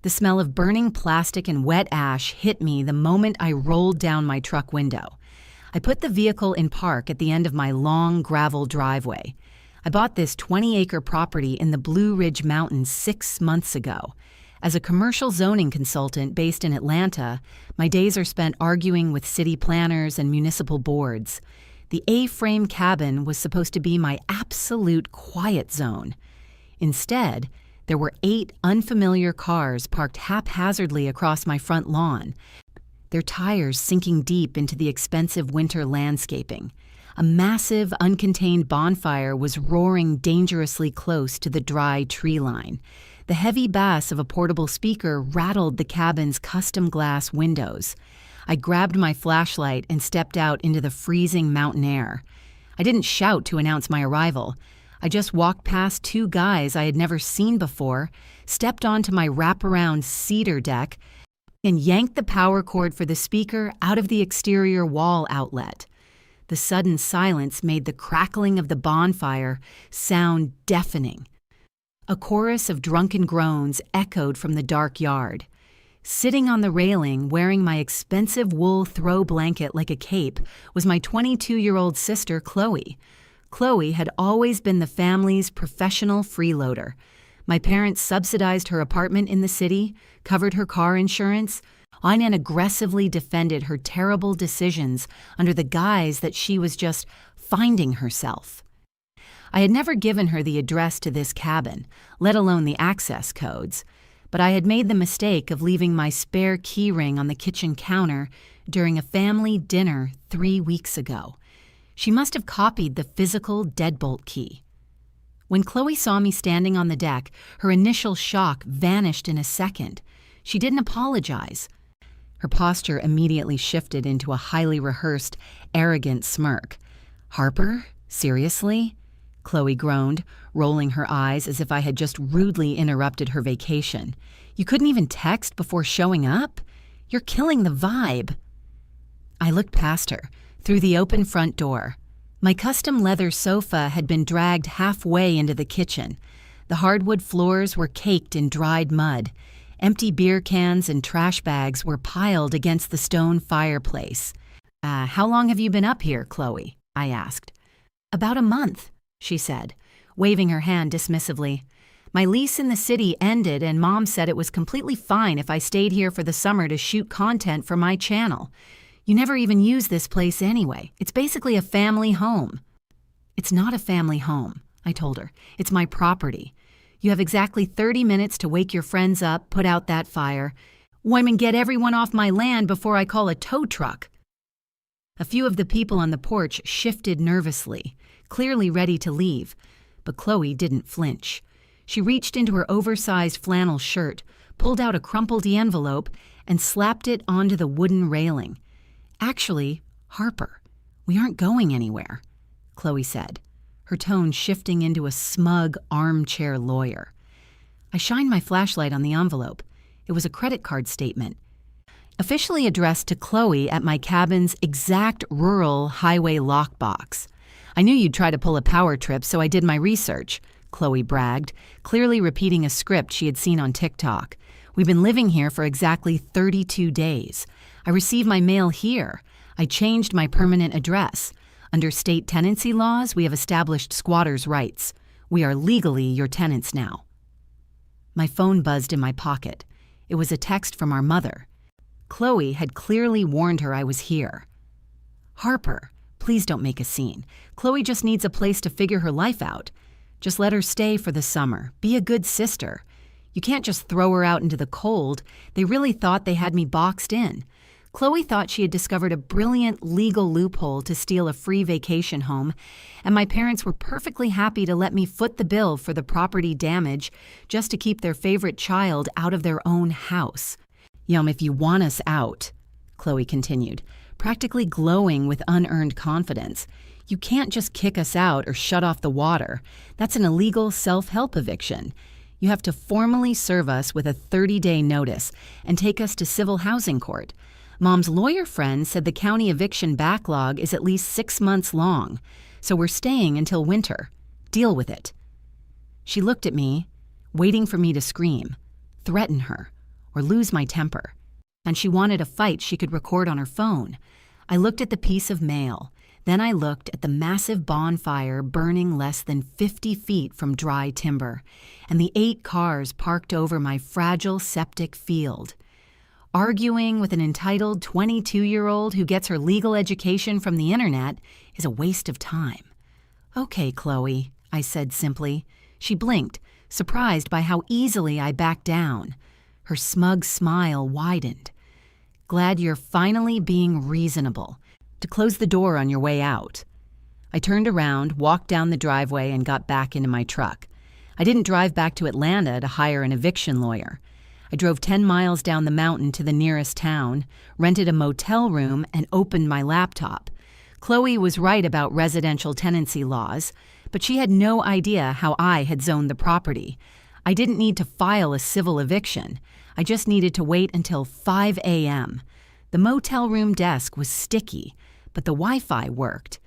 The smell of burning plastic and wet ash hit me the moment I rolled down my truck window. I put the vehicle in park at the end of my long gravel driveway. I bought this 20-acre property in the Blue Ridge Mountains 6 months ago. As a commercial zoning consultant based in Atlanta, my days are spent arguing with city planners and municipal boards. The A-frame cabin was supposed to be my absolute quiet zone. Instead, there were 8 unfamiliar cars parked haphazardly across my front lawn, their tires sinking deep into the expensive winter landscaping. A massive, uncontained bonfire was roaring dangerously close to the dry tree line. The heavy bass of a portable speaker rattled the cabin's custom glass windows. I grabbed my flashlight and stepped out into the freezing mountain air. I didn't shout to announce my arrival. I just walked past 2 guys I had never seen before, stepped onto my wraparound cedar deck, and yanked the power cord for the speaker out of the exterior wall outlet. The sudden silence made the crackling of the bonfire sound deafening. A chorus of drunken groans echoed from the dark yard. Sitting on the railing, wearing my expensive wool throw blanket like a cape, was my 22-year-old sister, Chloe. Chloe had always been the family's professional freeloader. My parents subsidized her apartment in the city, covered her car insurance, and aggressively defended her terrible decisions under the guise that she was just finding herself. I had never given her the address to this cabin, let alone the access codes, but I had made the mistake of leaving my spare key ring on the kitchen counter during a family dinner 3 weeks ago. She must have copied the physical deadbolt key. When Chloe saw me standing on the deck, her initial shock vanished in a second. She didn't apologize. Her posture immediately shifted into a highly rehearsed, arrogant smirk. "Harper? Seriously?" Chloe groaned, rolling her eyes as if I had just rudely interrupted her vacation. "You couldn't even text before showing up? You're killing the vibe." I looked past her, through the open front door. My custom leather sofa had been dragged halfway into the kitchen. The hardwood floors were caked in dried mud. Empty beer cans and trash bags were piled against the stone fireplace. How long have you been up here, Chloe?" I asked. "About a month," she said, waving her hand dismissively. "My lease in the city ended and Mom said it was completely fine if I stayed here for the summer to shoot content for my channel. You never even use this place anyway. It's basically a family home." "It's not a family home," I told her. "It's my property. You have exactly 30 minutes to wake your friends up, put out that fire, and get everyone off my land before I call a tow truck." A few of the people on the porch shifted nervously, clearly ready to leave, but Chloe didn't flinch. She reached into her oversized flannel shirt, pulled out a crumpled envelope, and slapped it onto the wooden railing. "Actually, Harper, we aren't going anywhere," Chloe said, her tone shifting into a smug armchair lawyer. I shined my flashlight on the envelope. It was a credit card statement, officially addressed to Chloe at my cabin's exact rural highway lockbox. "I knew you'd try to pull a power trip, so I did my research," Chloe bragged, clearly repeating a script she had seen on TikTok. "We've been living here for exactly 32 days. I received my mail here. I changed my permanent address. Under state tenancy laws, we have established squatters' rights. We are legally your tenants now." My phone buzzed in my pocket. It was a text from our mother. Chloe had clearly warned her I was here. "Harper, please don't make a scene. Chloe just needs a place to figure her life out. Just let her stay for the summer. Be a good sister. You can't just throw her out into the cold. They really thought they had me boxed in." Chloe thought she had discovered a brilliant legal loophole to steal a free vacation home, and my parents were perfectly happy to let me foot the bill for the property damage just to keep their favorite child out of their own house. If you want us out," Chloe continued, practically glowing with unearned confidence, "you can't just kick us out or shut off the water. That's an illegal self-help eviction. You have to formally serve us with a 30-day notice and take us to civil housing court. Mom's lawyer friend said the county eviction backlog is at least 6 months long, so we're staying until winter. Deal with it." She looked at me, waiting for me to scream, threaten her, or lose my temper. And she wanted a fight she could record on her phone. I looked at the piece of mail. Then I looked at the massive bonfire burning less than 50 feet from dry timber, and the 8 cars parked over my fragile septic field. Arguing with an entitled 22-year-old who gets her legal education from the internet is a waste of time. "Okay, Chloe," I said simply. She blinked, surprised by how easily I backed down. Her smug smile widened. "Glad you're finally being reasonable. To close the door on your way out." I turned around, walked down the driveway, and got back into my truck. I didn't drive back to Atlanta to hire an eviction lawyer. I drove 10 miles down the mountain to the nearest town, rented a motel room, and opened my laptop. Chloe was right about residential tenancy laws, but she had no idea how I had zoned the property. I didn't need to file a civil eviction. I just needed to wait until 5 a.m. The motel room desk was sticky, but the Wi-Fi worked.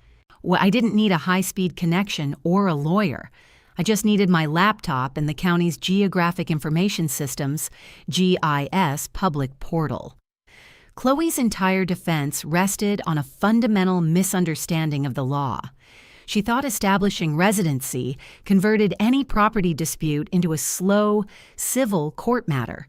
I didn't need a high-speed connection or a lawyer. I just needed my laptop and the county's Geographic Information Systems, GIS, public portal. Chloe's entire defense rested on a fundamental misunderstanding of the law. She thought establishing residency converted any property dispute into a slow, civil court matter.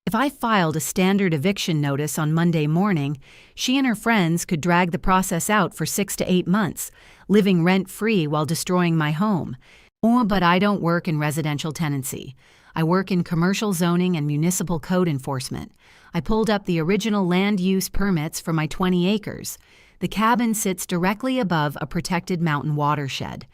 If I filed a standard eviction notice on Monday morning, she and her friends could drag the process out for 6 to 8 months, living rent-free while destroying my home. But I don't work in residential tenancy. I work in commercial zoning and municipal code enforcement. I pulled up the original land use permits for my 20 acres. The cabin sits directly above a protected mountain watershed.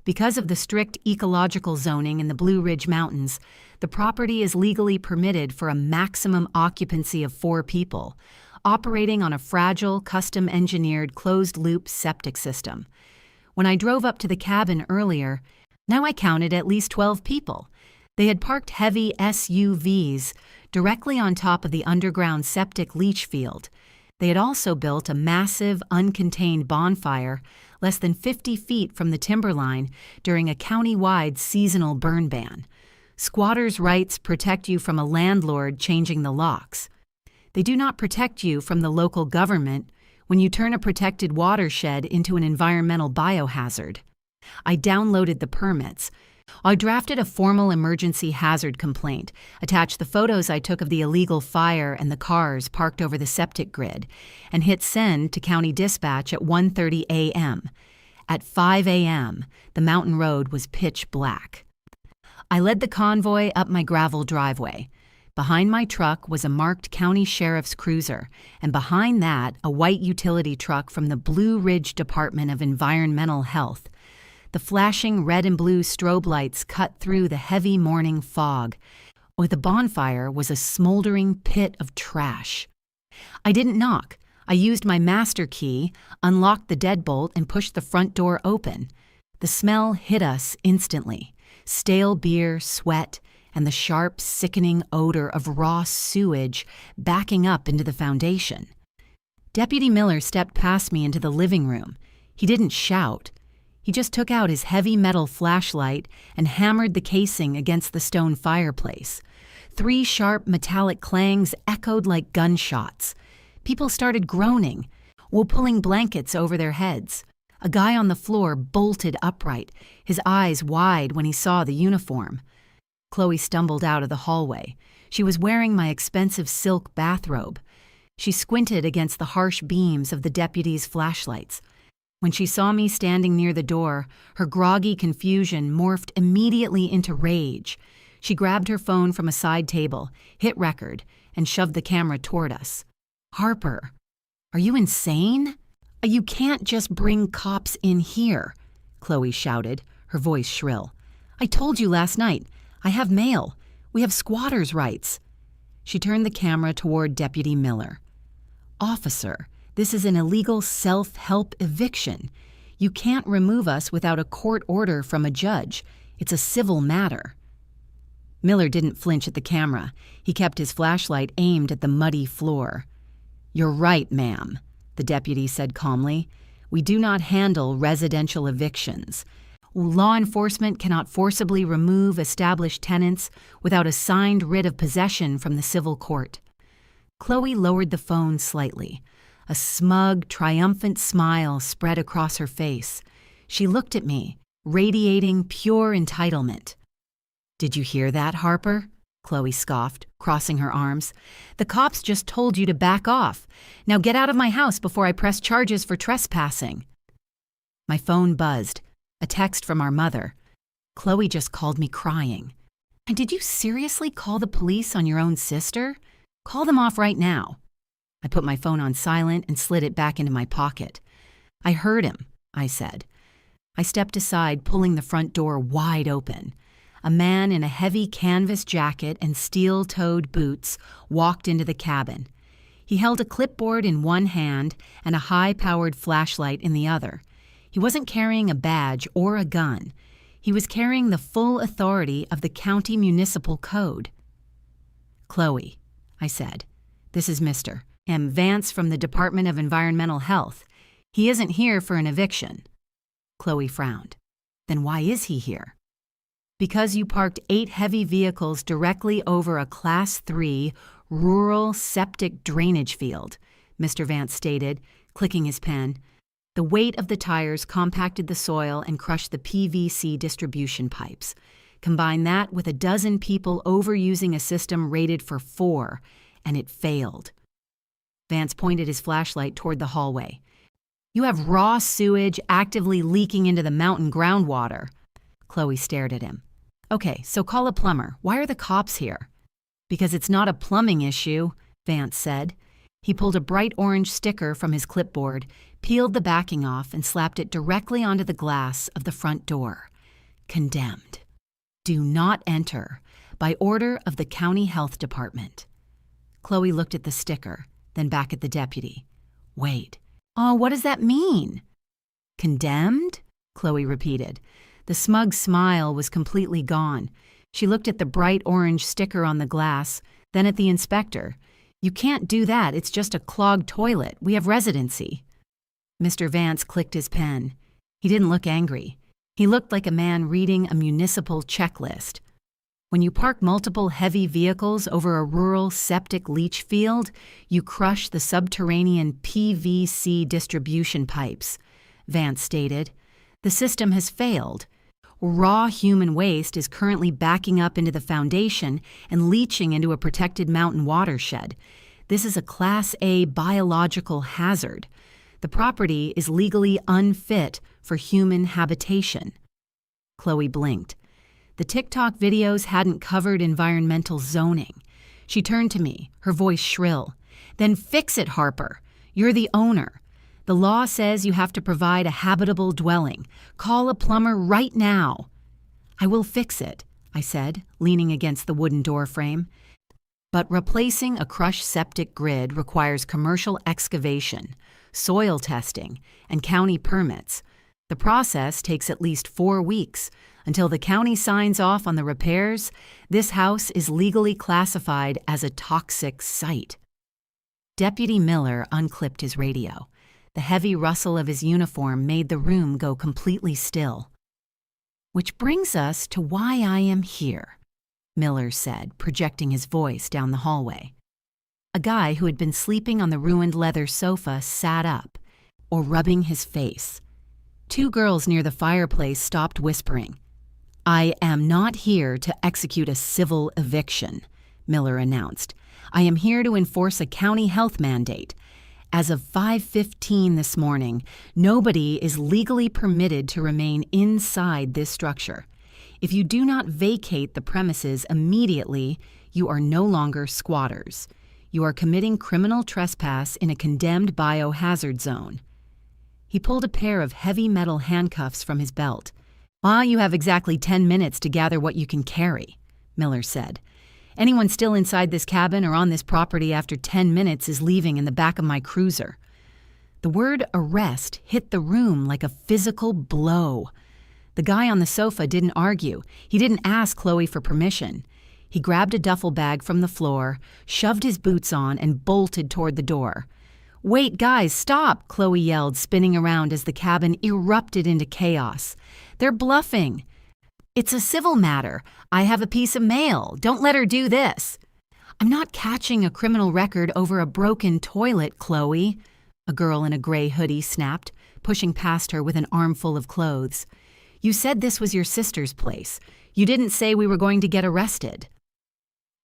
Because of the strict ecological zoning in the Blue Ridge Mountains, the property is legally permitted for a maximum occupancy of 4 people, operating on a fragile, custom-engineered, closed-loop septic system. When I drove up to the cabin earlier, now I counted at least 12 people. They had parked heavy SUVs directly on top of the underground septic leach field. They had also built a massive, uncontained bonfire less than 50 feet from the timberline during a county-wide seasonal burn ban. Squatters' rights protect you from a landlord changing the locks. They do not protect you from the local government when you turn a protected watershed into an environmental biohazard. I downloaded the permits. I drafted a formal emergency hazard complaint, attached the photos I took of the illegal fire and the cars parked over the septic grid, and hit send to County Dispatch at 1:30 a.m. At 5 a.m., the mountain road was pitch black. I led the convoy up my gravel driveway. Behind my truck was a marked county sheriff's cruiser, and behind that, a white utility truck from the Blue Ridge Department of Environmental Health. The flashing red and blue strobe lights cut through the heavy morning fog. With the bonfire was a smoldering pit of trash. I didn't knock. I used my master key, unlocked the deadbolt, and pushed the front door open. The smell hit us instantly. Stale beer, sweat, and the sharp, sickening odor of raw sewage backing up into the foundation. Deputy Miller stepped past me into the living room. He didn't shout. He just took out his heavy metal flashlight and hammered the casing against the stone fireplace. 3 sharp metallic clangs echoed like gunshots. People started groaning, while pulling blankets over their heads. A guy on the floor bolted upright, his eyes wide when he saw the uniform. Chloe stumbled out of the hallway. She was wearing my expensive silk bathrobe. She squinted against the harsh beams of the deputy's flashlights. When she saw me standing near the door, her groggy confusion morphed immediately into rage. She grabbed her phone from a side table, hit record, and shoved the camera toward us. "Harper, are you insane? You can't just bring cops in here," Chloe shouted, her voice shrill. "I told you last night. I have mail. We have squatters' rights." She turned the camera toward Deputy Miller. "Officer, this is an illegal self-help eviction. You can't remove us without a court order from a judge. It's a civil matter." Miller didn't flinch at the camera. He kept his flashlight aimed at the muddy floor. "You're right, ma'am," the deputy said calmly. "We do not handle residential evictions. Law enforcement cannot forcibly remove established tenants without a signed writ of possession from the civil court. Chloe lowered the phone slightly. A smug, triumphant smile spread across her face. She looked at me, radiating pure entitlement. "Did you hear that, Harper?" Chloe scoffed, crossing her arms. "The cops just told you to back off. Now get out of my house before I press charges for trespassing." My phone buzzed. A text from our mother. "Chloe just called me crying." "And did you seriously call the police on your own sister? Call them off right now." I put my phone on silent and slid it back into my pocket. "I heard him," I said. I stepped aside, pulling the front door wide open. A man in a heavy canvas jacket and steel-toed boots walked into the cabin. He held a clipboard in one hand and a high-powered flashlight in the other. He wasn't carrying a badge or a gun. He was carrying the full authority of the county municipal code. "Chloe," I said, "this is Mr. M. Vance from the Department of Environmental Health. He isn't here for an eviction." Chloe frowned. "Then why is he here?" "Because you parked 8 heavy vehicles directly over a Class 3 rural septic drainage field," Mr. Vance stated, clicking his pen. The weight of the tires compacted the soil and crushed the PVC distribution pipes. Combine that with a dozen people overusing a system rated for 4, and it failed. Vance pointed his flashlight toward the hallway. "You have raw sewage actively leaking into the mountain groundwater." Chloe stared at him. "Okay, so call a plumber. Why are the cops here?" "Because it's not a plumbing issue," Vance said. He pulled a bright orange sticker from his clipboard, peeled the backing off, and slapped it directly onto the glass of the front door. "Condemned. Do not enter. By order of the County Health Department." Chloe looked at the sticker, then back at the deputy. "Wait. Oh, what does that mean?" "Condemned?" Chloe repeated. The smug smile was completely gone. She looked at the bright orange sticker on the glass, then at the inspector. "You can't do that. It's just a clogged toilet. We have residency." Mr. Vance clicked his pen. He didn't look angry. He looked like a man reading a municipal checklist. "When you park multiple heavy vehicles over a rural septic leach field, you crush the subterranean PVC distribution pipes," Vance stated. "The system has failed. Raw human waste is currently backing up into the foundation and leaching into a protected mountain watershed. This is a Class A biological hazard. The property is legally unfit for human habitation." Chloe blinked. The TikTok videos hadn't covered environmental zoning. She turned to me, her voice shrill. "Then fix it, Harper. You're the owner. The law says you have to provide a habitable dwelling. Call a plumber right now." "I will fix it," I said, leaning against the wooden door frame. "But replacing a crushed septic grid requires commercial excavation, soil testing, and county permits. The process takes at least 4 weeks. Until the county signs off on the repairs, this house is legally classified as a toxic site." Deputy Miller unclipped his radio. The heavy rustle of his uniform made the room go completely still. "Which brings us to why I am here," Miller said, projecting his voice down the hallway. A guy who had been sleeping on the ruined leather sofa sat up, or rubbing his face. 2 girls near the fireplace stopped whispering. "I am not here to execute a civil eviction," Miller announced. "I am here to enforce a county health mandate. As of 5:15 this morning, nobody is legally permitted to remain inside this structure. If you do not vacate the premises immediately, you are no longer squatters. You are committing criminal trespass in a condemned biohazard zone." He pulled a pair of heavy metal handcuffs from his belt. "You have exactly 10 minutes to gather what you can carry," Miller said. "Anyone still inside this cabin or on this property after 10 minutes is leaving in the back of my cruiser." The word arrest hit the room like a physical blow. The guy on the sofa didn't argue. He didn't ask Chloe for permission. He grabbed a duffel bag from the floor, shoved his boots on, and bolted toward the door. "Wait, guys, stop!" Chloe yelled, spinning around as the cabin erupted into chaos. "They're bluffing." "It's a civil matter. I have a piece of mail. Don't let her do this." "I'm not catching a criminal record over a broken toilet, Chloe," a girl in a gray hoodie snapped, pushing past her with an armful of clothes. "You said this was your sister's place. You didn't say we were going to get arrested."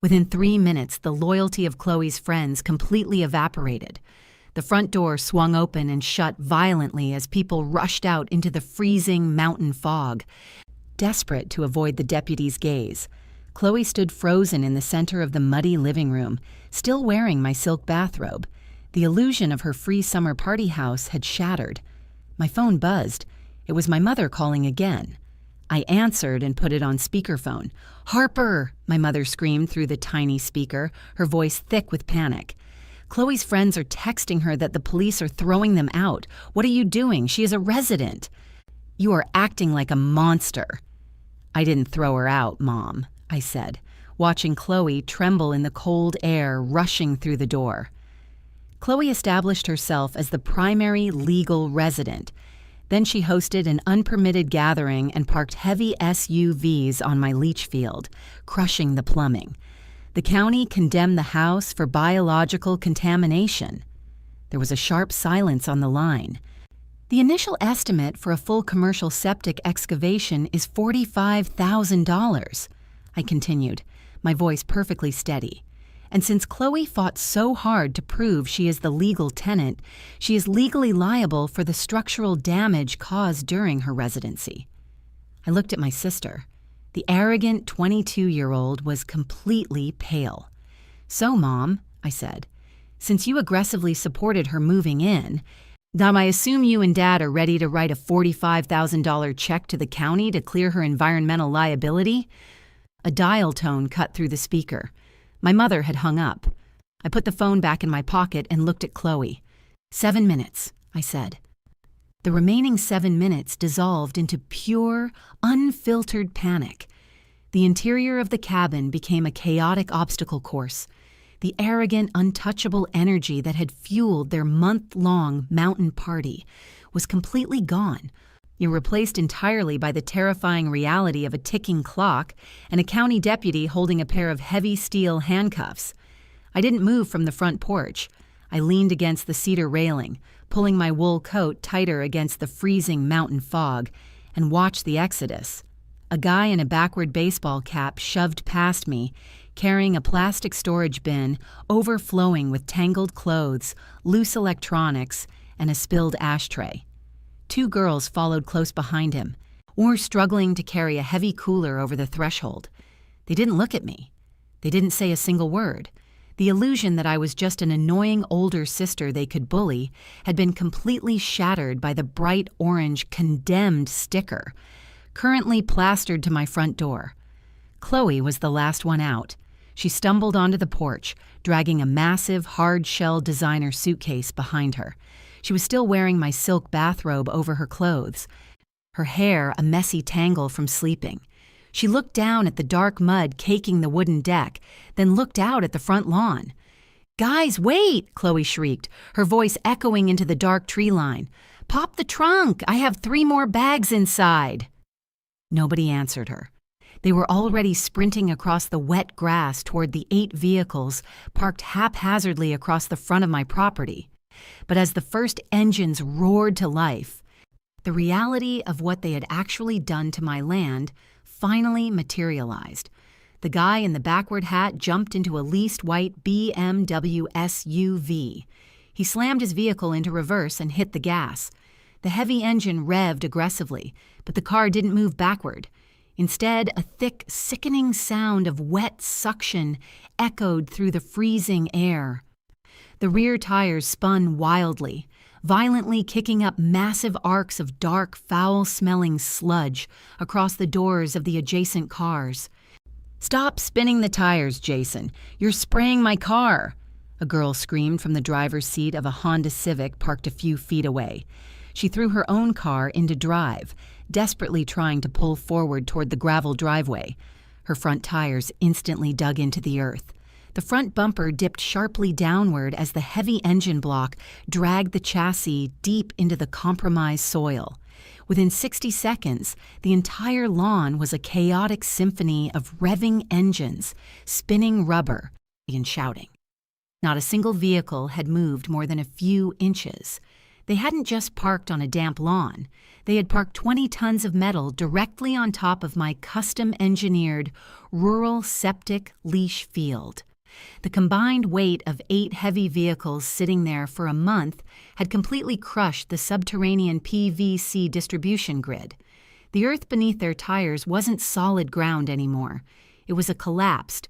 Within 3 minutes, the loyalty of Chloe's friends completely evaporated. The front door swung open and shut violently as people rushed out into the freezing mountain fog. Desperate to avoid the deputy's gaze, Chloe stood frozen in the center of the muddy living room, still wearing my silk bathrobe. The illusion of her free summer party house had shattered. My phone buzzed. It was my mother calling again. I answered and put it on speakerphone. "Harper!" my mother screamed through the tiny speaker, her voice thick with panic. "Chloe's friends are texting her that the police are throwing them out. What are you doing? She is a resident." "You are acting like a monster." "I didn't throw her out, Mom," I said, watching Chloe tremble in the cold air rushing through the door. Chloe established herself as the primary legal resident. Then she hosted an unpermitted gathering and parked heavy SUVs on my leach field, crushing the plumbing. The county condemned the house for biological contamination. There was a sharp silence on the line. "The initial estimate for a full commercial septic excavation is $45,000, I continued, my voice perfectly steady. And since Chloe fought so hard to prove she is the legal tenant, she is legally liable for the structural damage caused during her residency. I looked at my sister. The arrogant 22-year-old was completely pale. "So, Mom," I said, "since you aggressively supported her moving in, then I assume you and Dad are ready to write a $45,000 check to the county to clear her environmental liability?" A dial tone cut through the speaker. My mother had hung up. I put the phone back in my pocket and looked at Chloe. 7 minutes, I said. The remaining 7 minutes dissolved into pure, unfiltered panic. The interior of the cabin became a chaotic obstacle course. The arrogant, untouchable energy that had fueled their month-long mountain party was completely gone, yet replaced entirely by the terrifying reality of a ticking clock and a county deputy holding a pair of heavy steel handcuffs. I didn't move from the front porch. I leaned against the cedar railing, pulling my wool coat tighter against the freezing mountain fog, and watched the exodus. A guy in a backward baseball cap shoved past me, carrying a plastic storage bin overflowing with tangled clothes, loose electronics, and a spilled ashtray. 2 girls followed close behind him, or struggling to carry a heavy cooler over the threshold. They didn't look at me. They didn't say a single word. The illusion that I was just an annoying older sister they could bully had been completely shattered by the bright orange "condemned" sticker, currently plastered to my front door. Chloe was the last one out. She stumbled onto the porch, dragging a massive, hard-shell designer suitcase behind her. She was still wearing my silk bathrobe over her clothes, her hair a messy tangle from sleeping. She looked down at the dark mud caking the wooden deck, then looked out at the front lawn. "Guys, wait!" Chloe shrieked, her voice echoing into the dark tree line. "Pop the trunk! I have 3 more bags inside!" Nobody answered her. They were already sprinting across the wet grass toward the 8 vehicles parked haphazardly across the front of my property. But as the first engines roared to life, the reality of what they had actually done to my land finally materialized. The guy in the backward hat jumped into a leased white BMW SUV. He slammed his vehicle into reverse and hit the gas. The heavy engine revved aggressively, but the car didn't move backward. Instead, a thick, sickening sound of wet suction echoed through the freezing air. The rear tires spun wildly, violently kicking up massive arcs of dark, foul-smelling sludge across the doors of the adjacent cars. "Stop spinning the tires, Jason. You're spraying my car," a girl screamed from the driver's seat of a Honda Civic parked a few feet away. She threw her own car into drive, desperately trying to pull forward toward the gravel driveway. Her front tires instantly dug into the earth. The front bumper dipped sharply downward as the heavy engine block dragged the chassis deep into the compromised soil. Within 60 seconds, the entire lawn was a chaotic symphony of revving engines, spinning rubber, and shouting. Not a single vehicle had moved more than a few inches. They hadn't just parked on a damp lawn. They had parked 20 tons of metal directly on top of my custom-engineered rural septic leash field. The combined weight of 8 heavy vehicles sitting there for a month had completely crushed the subterranean PVC distribution grid. The earth beneath their tires wasn't solid ground anymore. It was a collapsed,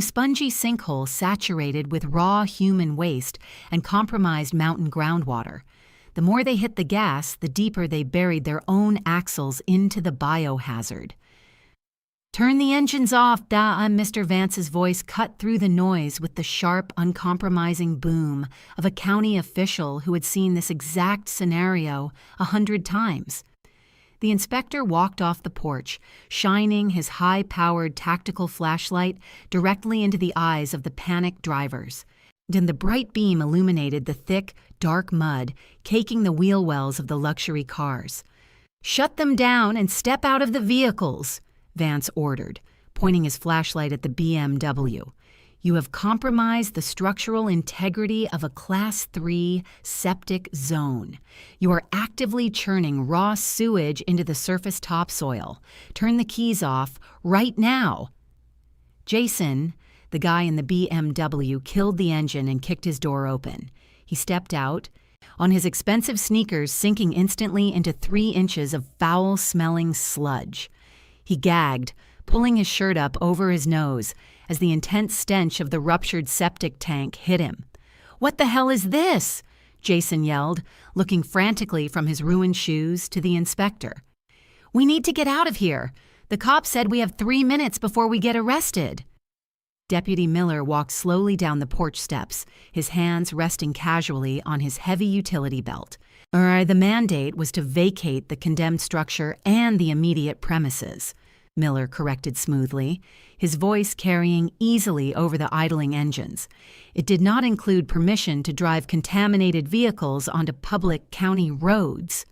spongy sinkhole saturated with raw human waste and compromised mountain groundwater. The more they hit the gas, the deeper they buried their own axles into the biohazard. "Turn the engines off, Mr. Vance's voice cut through the noise with the sharp, uncompromising boom of a county official who had seen this exact scenario 100 times. The inspector walked off the porch, shining his high-powered tactical flashlight directly into the eyes of the panicked drivers. And the bright beam illuminated the thick, dark mud caking the wheel wells of the luxury cars. "Shut them down and step out of the vehicles," Vance ordered, pointing his flashlight at the BMW. "You have compromised the structural integrity of a Class 3 septic zone. You are actively churning raw sewage into the surface topsoil. Turn the keys off right now." Jason, the guy in the BMW, killed the engine and kicked his door open. He stepped out, on his expensive sneakers sinking instantly into 3 inches of foul-smelling sludge. He gagged, pulling his shirt up over his nose as the intense stench of the ruptured septic tank hit him. "What the hell is this?" Jason yelled, looking frantically from his ruined shoes to the inspector. "We need to get out of here. The cop said we have 3 minutes before we get arrested." Deputy Miller walked slowly down the porch steps, his hands resting casually on his heavy utility belt. The mandate was to vacate the condemned structure and the immediate premises, Miller corrected smoothly, his voice carrying easily over the idling engines. It did not include permission to drive contaminated vehicles onto public county roads.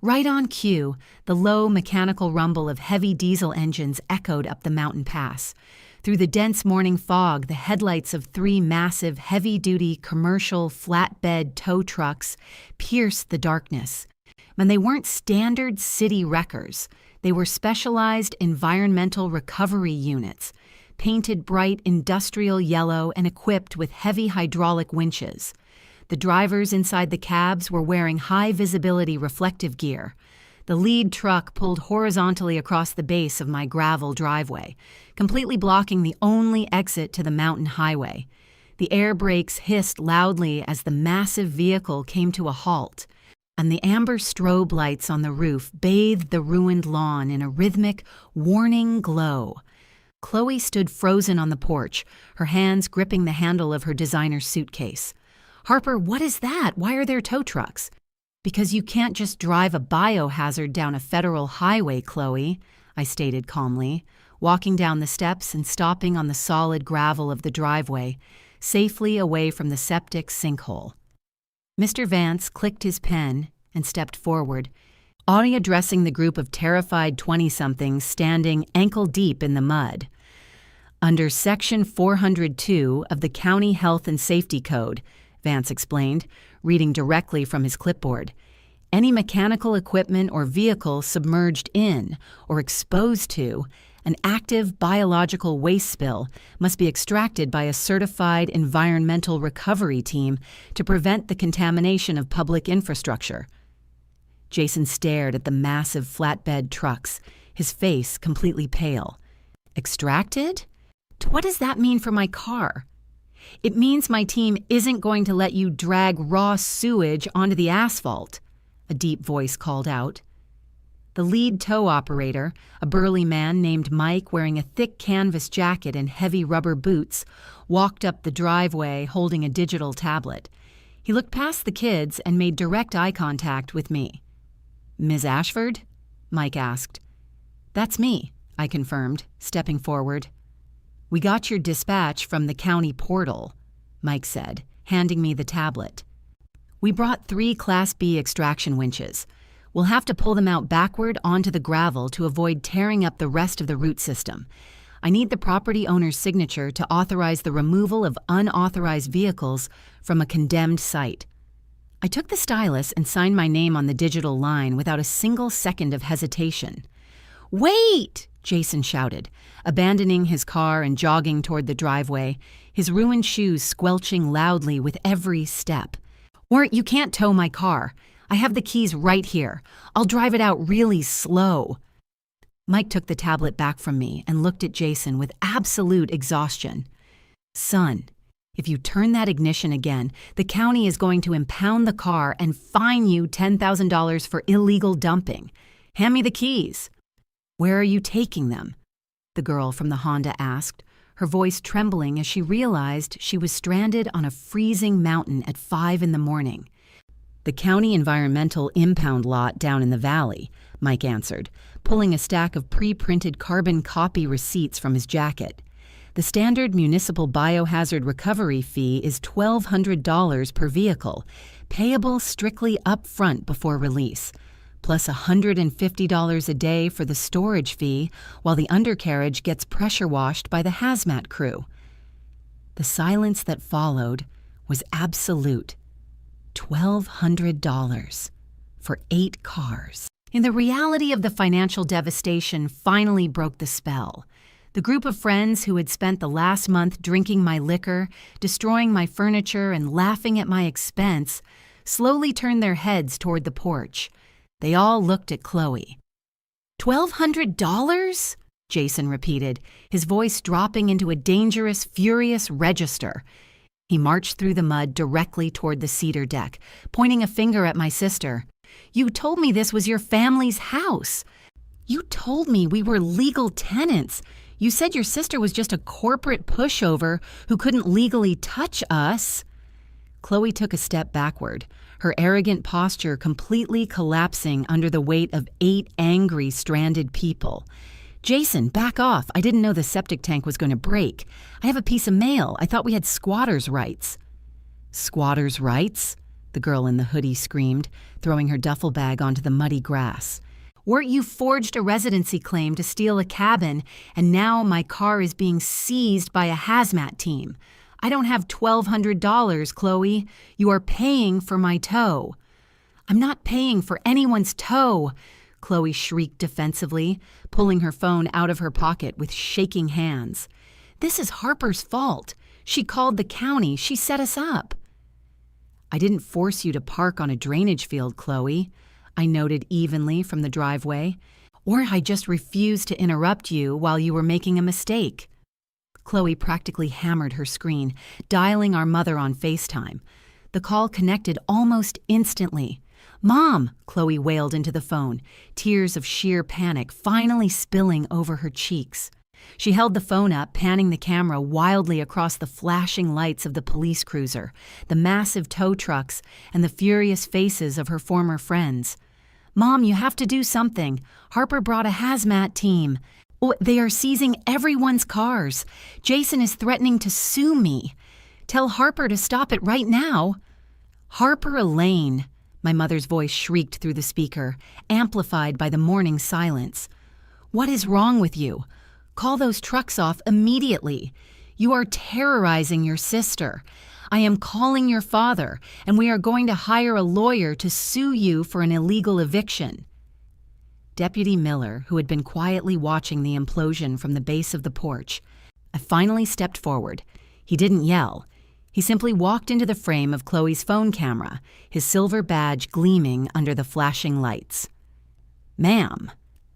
Right on cue, the low mechanical rumble of heavy diesel engines echoed up the mountain pass. Through the dense morning fog, the headlights of 3 massive, heavy-duty, commercial, flatbed tow trucks pierced the darkness. And they weren't standard city wreckers. They were specialized environmental recovery units, painted bright industrial yellow and equipped with heavy hydraulic winches. The drivers inside the cabs were wearing high-visibility reflective gear. The lead truck pulled horizontally across the base of my gravel driveway, completely blocking the only exit to the mountain highway. The air brakes hissed loudly as the massive vehicle came to a halt, and the amber strobe lights on the roof bathed the ruined lawn in a rhythmic, warning glow. Chloe stood frozen on the porch, her hands gripping the handle of her designer suitcase. "Harper, what is that? Why are there tow trucks?" "Because you can't just drive a biohazard down a federal highway, Chloe," I stated calmly, walking down the steps and stopping on the solid gravel of the driveway, safely away from the septic sinkhole. Mr. Vance clicked his pen and stepped forward, addressing the group of terrified 20-somethings standing ankle-deep in the mud. "Under Section 402 of the County Health and Safety Code," Vance explained, reading directly from his clipboard, "any mechanical equipment or vehicle submerged in or exposed to an active biological waste spill must be extracted by a certified environmental recovery team to prevent the contamination of public infrastructure." Jason stared at the massive flatbed trucks, his face completely pale. "Extracted? What does that mean for my car?" "It means my team isn't going to let you drag raw sewage onto the asphalt," a deep voice called out. The lead tow operator, a burly man named Mike wearing a thick canvas jacket and heavy rubber boots, walked up the driveway holding a digital tablet. He looked past the kids and made direct eye contact with me. "Ms. Ashford?" Mike asked. "That's me," I confirmed, stepping forward. "We got your dispatch from the county portal," Mike said, handing me the tablet. "We brought 3 Class B extraction winches. We'll have to pull them out backward onto the gravel to avoid tearing up the rest of the root system. I need the property owner's signature to authorize the removal of unauthorized vehicles from a condemned site." I took the stylus and signed my name on the digital line without a single second of hesitation. "Wait!" Jason shouted, abandoning his car and jogging toward the driveway, his ruined shoes squelching loudly with every step. "Or you can't tow my car. I have the keys right here. I'll drive it out really slow." Mike took the tablet back from me and looked at Jason with absolute exhaustion. "Son, if you turn that ignition again, the county is going to impound the car and fine you $10,000 for illegal dumping. Hand me the keys." "Where are you taking them?" the girl from the Honda asked, her voice trembling as she realized she was stranded on a freezing mountain at 5 in the morning. "The county environmental impound lot down in the valley," Mike answered, pulling a stack of pre-printed carbon copy receipts from his jacket. "The standard municipal biohazard recovery fee is $1,200 per vehicle, payable strictly up front before release, plus $150 a day for the storage fee while the undercarriage gets pressure washed by the hazmat crew." The silence that followed was absolute. $1,200 for 8 cars. And the reality of the financial devastation finally broke the spell. The group of friends who had spent the last month drinking my liquor, destroying my furniture, and laughing at my expense slowly turned their heads toward the porch. They all looked at Chloe. $1,200? Jason repeated, his voice dropping into a dangerous, furious register. He marched through the mud directly toward the cedar deck, pointing a finger at my sister. "You told me this was your family's house. You told me we were legal tenants. You said your sister was just a corporate pushover who couldn't legally touch us." Chloe took a step backward, her arrogant posture completely collapsing under the weight of 8 angry, stranded people. "Jason, back off. I didn't know the septic tank was going to break. I have a piece of mail. I thought we had squatters' rights." "Squatters' rights?" the girl in the hoodie screamed, throwing her duffel bag onto the muddy grass. "Weren't you forged a residency claim to steal a cabin, and now my car is being seized by a hazmat team? I don't have $1,200, Chloe. You are paying for my tow." "I'm not paying for anyone's tow," Chloe shrieked defensively, pulling her phone out of her pocket with shaking hands. "This is Harper's fault. She called the county. She set us up." "I didn't force you to park on a drainage field, Chloe," I noted evenly from the driveway. "Or I just refused to interrupt you while you were making a mistake." Chloe practically hammered her screen, dialing our mother on FaceTime. The call connected almost instantly. "Mom!" Chloe wailed into the phone, tears of sheer panic finally spilling over her cheeks. She held the phone up, panning the camera wildly across the flashing lights of the police cruiser, the massive tow trucks, and the furious faces of her former friends. "Mom, you have to do something. Harper brought a hazmat team. Oh, they are seizing everyone's cars. Jason is threatening to sue me. Tell Harper to stop it right now." "Harper Elaine," my mother's voice shrieked through the speaker, amplified by the morning silence. "What is wrong with you? Call those trucks off immediately. You are terrorizing your sister. I am calling your father, and we are going to hire a lawyer to sue you for an illegal eviction." Deputy Miller, who had been quietly watching the implosion from the base of the porch, I finally stepped forward. He didn't yell. He simply walked into the frame of Chloe's phone camera, his silver badge gleaming under the flashing lights. "Ma'am,"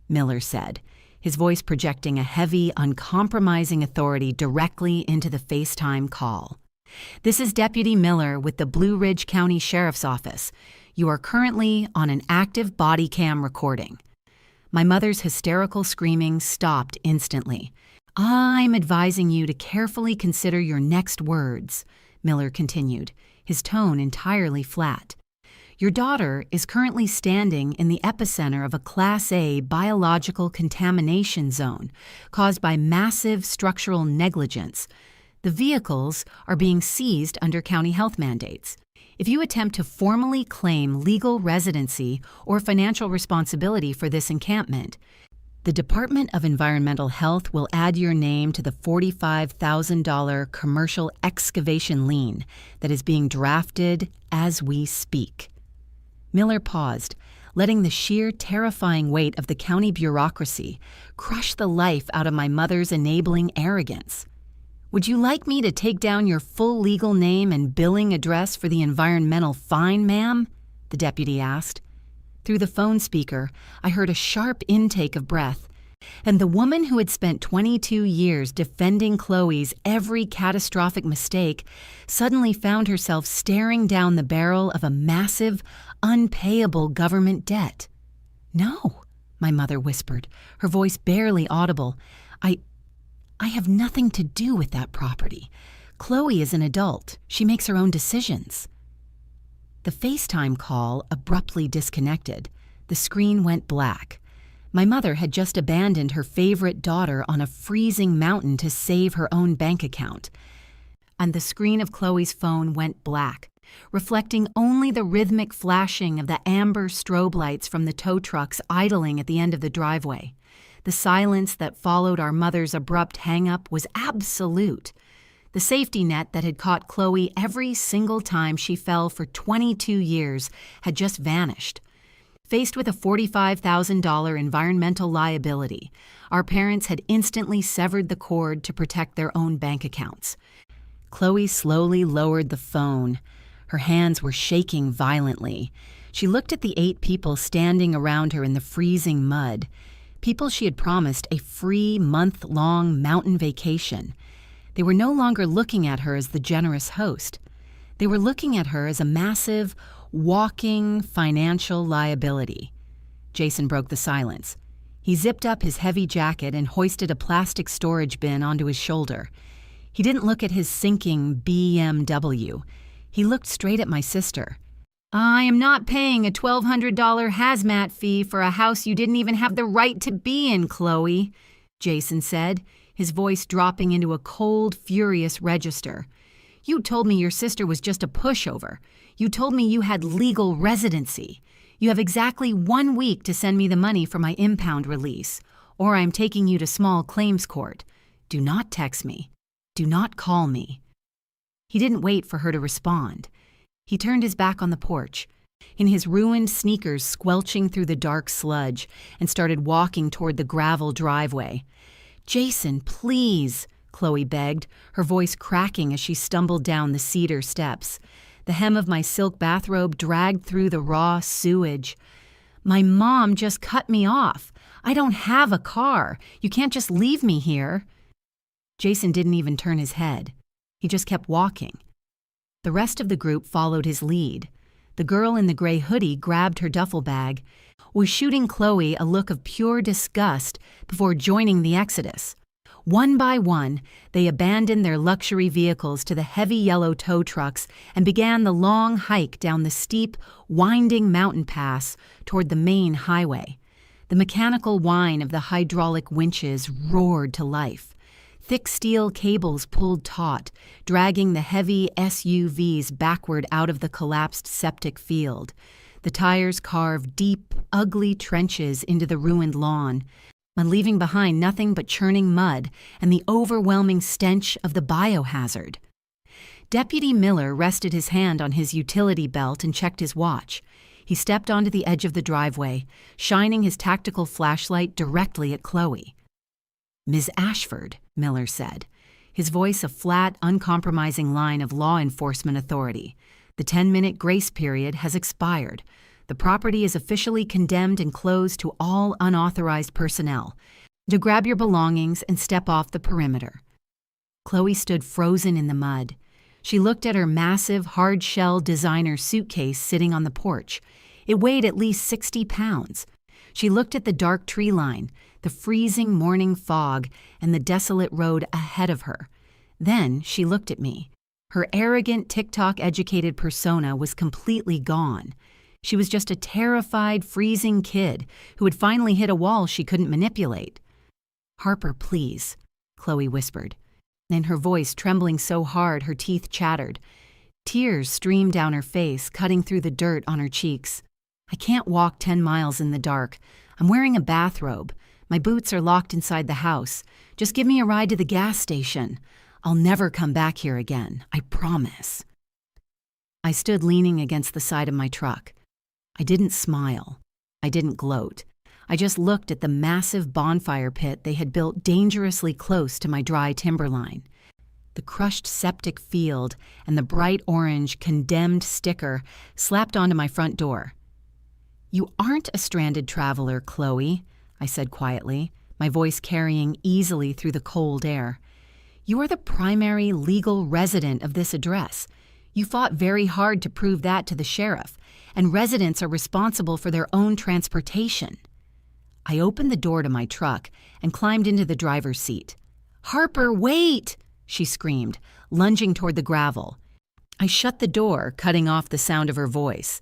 Miller said, his voice projecting a heavy, uncompromising authority directly into the FaceTime call. "This is Deputy Miller with the Blue Ridge County Sheriff's Office. You are currently on an active body cam recording." My mother's hysterical screaming stopped instantly. "I'm advising you to carefully consider your next words," Miller continued, his tone entirely flat. Your daughter is currently standing in the epicenter of a Class A biological contamination zone caused by massive structural negligence. The vehicles are being seized under county health mandates. If you attempt to formally claim legal residency or financial responsibility for this encampment, the Department of Environmental Health will add your name to the $45,000 commercial excavation lien that is being drafted as we speak. Miller paused, letting the sheer terrifying weight of the county bureaucracy crush the life out of my mother's enabling arrogance. Would you like me to take down your full legal name and billing address for the environmental fine, ma'am? The deputy asked. Through the phone speaker, I heard a sharp intake of breath, and the woman who had spent 22 years defending Chloe's every catastrophic mistake suddenly found herself staring down the barrel of a massive, unpayable government debt. "No," my mother whispered, her voice barely audible. I have nothing to do with that property. Chloe is an adult. She makes her own decisions." The FaceTime call abruptly disconnected. The screen went black. My mother had just abandoned her favorite daughter on a freezing mountain to save her own bank account. And the screen of Chloe's phone went black, reflecting only the rhythmic flashing of the amber strobe lights from the tow trucks idling at the end of the driveway. The silence that followed our mother's abrupt hang-up was absolute. The safety net that had caught Chloe every single time she fell for 22 years had just vanished. Faced with a $45,000 environmental liability, our parents had instantly severed the cord to protect their own bank accounts. Chloe slowly lowered the phone. Her hands were shaking violently. She looked at the 8 people standing around her in the freezing mud. People she had promised a free month-long mountain vacation. They were no longer looking at her as the generous host. They were looking at her as a massive, walking financial liability. Jason broke the silence. He zipped up his heavy jacket and hoisted a plastic storage bin onto his shoulder. He didn't look at his sinking BMW. He looked straight at my sister. "I am not paying a $1,200 hazmat fee for a house you didn't even have the right to be in, Chloe," Jason said, his voice dropping into a cold, furious register. "You told me your sister was just a pushover. You told me you had legal residency. You have exactly 1 week to send me the money for my impound release, or I am taking you to small claims court. Do not text me. Do not call me." He didn't wait for her to respond. He turned his back on the porch, in his ruined sneakers squelching through the dark sludge, and started walking toward the gravel driveway. "Jason, please," Chloe begged, her voice cracking as she stumbled down the cedar steps. The hem of my silk bathrobe dragged through the raw sewage. "My mom just cut me off. I don't have a car. You can't just leave me here." Jason didn't even turn his head. He just kept walking. The rest of the group followed his lead. The girl in the gray hoodie grabbed her duffel bag, was shooting Chloe a look of pure disgust before joining the exodus. One by one, they abandoned their luxury vehicles to the heavy yellow tow trucks and began the long hike down the steep, winding mountain pass toward the main highway. The mechanical whine of the hydraulic winches roared to life. Thick steel cables pulled taut, dragging the heavy SUVs backward out of the collapsed septic field. The tires carved deep, ugly trenches into the ruined lawn, leaving behind nothing but churning mud and the overwhelming stench of the biohazard. Deputy Miller rested his hand on his utility belt and checked his watch. He stepped onto the edge of the driveway, shining his tactical flashlight directly at Chloe. "Ms. Ashford," Miller said, his voice a flat, uncompromising line of law enforcement authority. "The 10-minute grace period has expired. The property is officially condemned and closed to all unauthorized personnel. To grab your belongings and step off the perimeter." Chloe stood frozen in the mud. She looked at her massive, hard-shell designer suitcase sitting on the porch. It weighed at least 60 pounds. She looked at the dark tree line, the freezing morning fog, and the desolate road ahead of her. Then she looked at me. Her arrogant, TikTok-educated persona was completely gone. She was just a terrified, freezing kid who had finally hit a wall she couldn't manipulate. "Harper, please," Chloe whispered, and her voice trembling so hard her teeth chattered. Tears streamed down her face, cutting through the dirt on her cheeks. "I can't walk 10 miles in the dark. I'm wearing a bathrobe. My boots are locked inside the house. Just give me a ride to the gas station. I'll never come back here again, I promise." I stood leaning against the side of my truck. I didn't smile. I didn't gloat. I just looked at the massive bonfire pit they had built dangerously close to my dry timberline. The crushed septic field and the bright orange "condemned" sticker slapped onto my front door. "You aren't a stranded traveler, Chloe," I said quietly, my voice carrying easily through the cold air. "You are the primary legal resident of this address. You fought very hard to prove that to the sheriff, and residents are responsible for their own transportation." I opened the door to my truck and climbed into the driver's seat. "Harper, wait!" she screamed, lunging toward the gravel. I shut the door, cutting off the sound of her voice.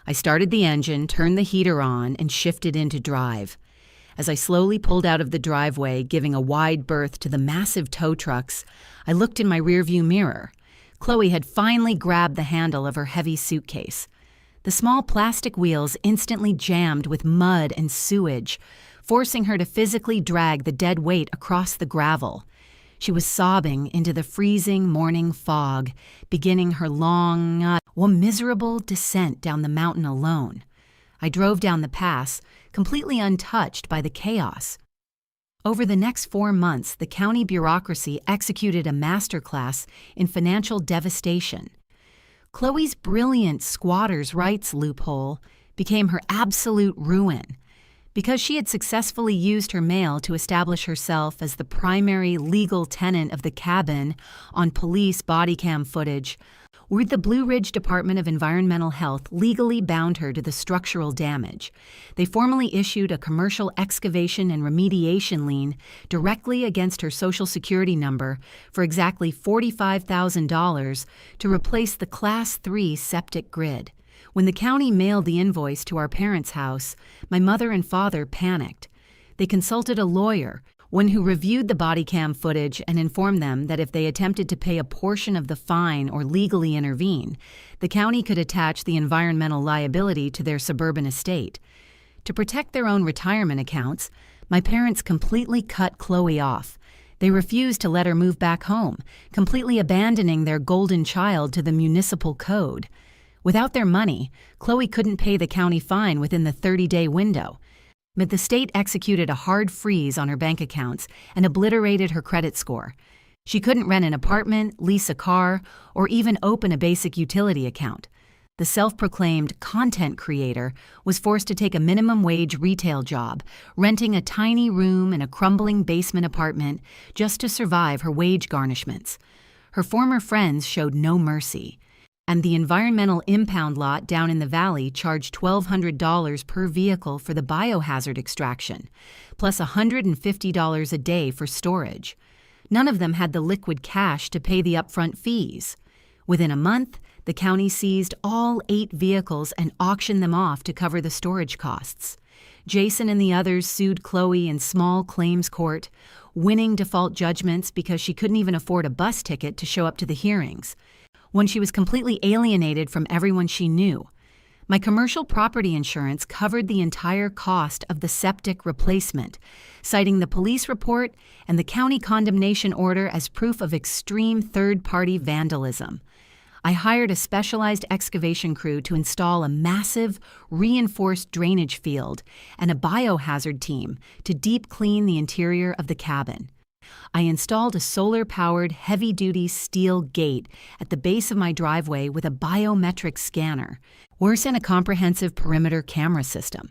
I started the engine, turned the heater on, and shifted into drive. As I slowly pulled out of the driveway, giving a wide berth to the massive tow trucks, I looked in my rearview mirror. Chloe had finally grabbed the handle of her heavy suitcase. The small plastic wheels instantly jammed with mud and sewage, forcing her to physically drag the dead weight across the gravel. She was sobbing into the freezing morning fog, beginning her long, miserable descent down the mountain alone. I drove down the pass, completely untouched by the chaos. Over the next 4 months, the county bureaucracy executed a masterclass in financial devastation. Chloe's brilliant squatters' rights loophole became her absolute ruin. Because she had successfully used her mail to establish herself as the primary legal tenant of the cabin on police body cam footage, the Blue Ridge Department of Environmental Health legally bound her to the structural damage. They formally issued a commercial excavation and remediation lien directly against her Social Security number for exactly $45,000 to replace the Class 3 septic grid. When the county mailed the invoice to our parents' house, my mother and father panicked. They consulted a lawyer, one who reviewed the body cam footage and informed them that if they attempted to pay a portion of the fine or legally intervene, the county could attach the environmental liability to their suburban estate. To protect their own retirement accounts, my parents completely cut Chloe off. They refused to let her move back home, completely abandoning their golden child to the municipal code. Without their money, Chloe couldn't pay the county fine within the 30-day window. But the state executed a hard freeze on her bank accounts and obliterated her credit score. She couldn't rent an apartment, lease a car, or even open a basic utility account. The self-proclaimed content creator was forced to take a minimum wage retail job, renting a tiny room in a crumbling basement apartment just to survive her wage garnishments. Her former friends showed no mercy. And the environmental impound lot down in the valley charged $1,200 per vehicle for the biohazard extraction, plus $150 a day for storage. None of them had the liquid cash to pay the upfront fees. Within a month, the county seized all 8 vehicles and auctioned them off to cover the storage costs. Jason and the others sued Chloe in small claims court, winning default judgments because she couldn't even afford a bus ticket to show up to the hearings. When she was completely alienated from everyone she knew. My commercial property insurance covered the entire cost of the septic replacement, citing the police report and the county condemnation order as proof of extreme third-party vandalism. I hired a specialized excavation crew to install a massive, reinforced drainage field and a biohazard team to deep clean the interior of the cabin. I installed a solar-powered, heavy-duty steel gate at the base of my driveway with a biometric scanner, worse than a comprehensive perimeter camera system.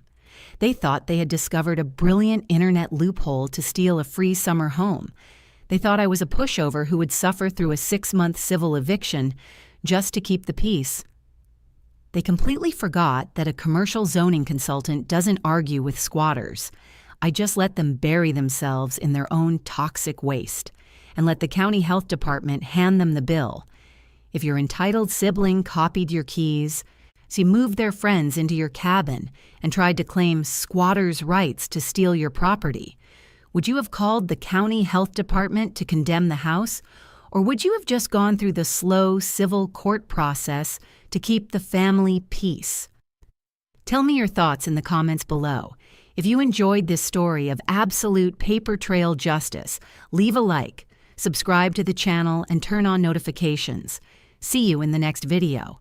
They thought they had discovered a brilliant internet loophole to steal a free summer home. They thought I was a pushover who would suffer through a 6-month civil eviction just to keep the peace. They completely forgot that a commercial zoning consultant doesn't argue with squatters. I just let them bury themselves in their own toxic waste and let the county health department hand them the bill. If your entitled sibling copied your keys, So you moved their friends into your cabin and tried to claim squatters' rights to steal your property. Would you have called the county health department to condemn the house? Or would you have just gone through the slow civil court process to keep the family peace? Tell me your thoughts in the comments below. If you enjoyed this story of absolute paper trail justice, leave a like, subscribe to the channel, and turn on notifications. See you in the next video.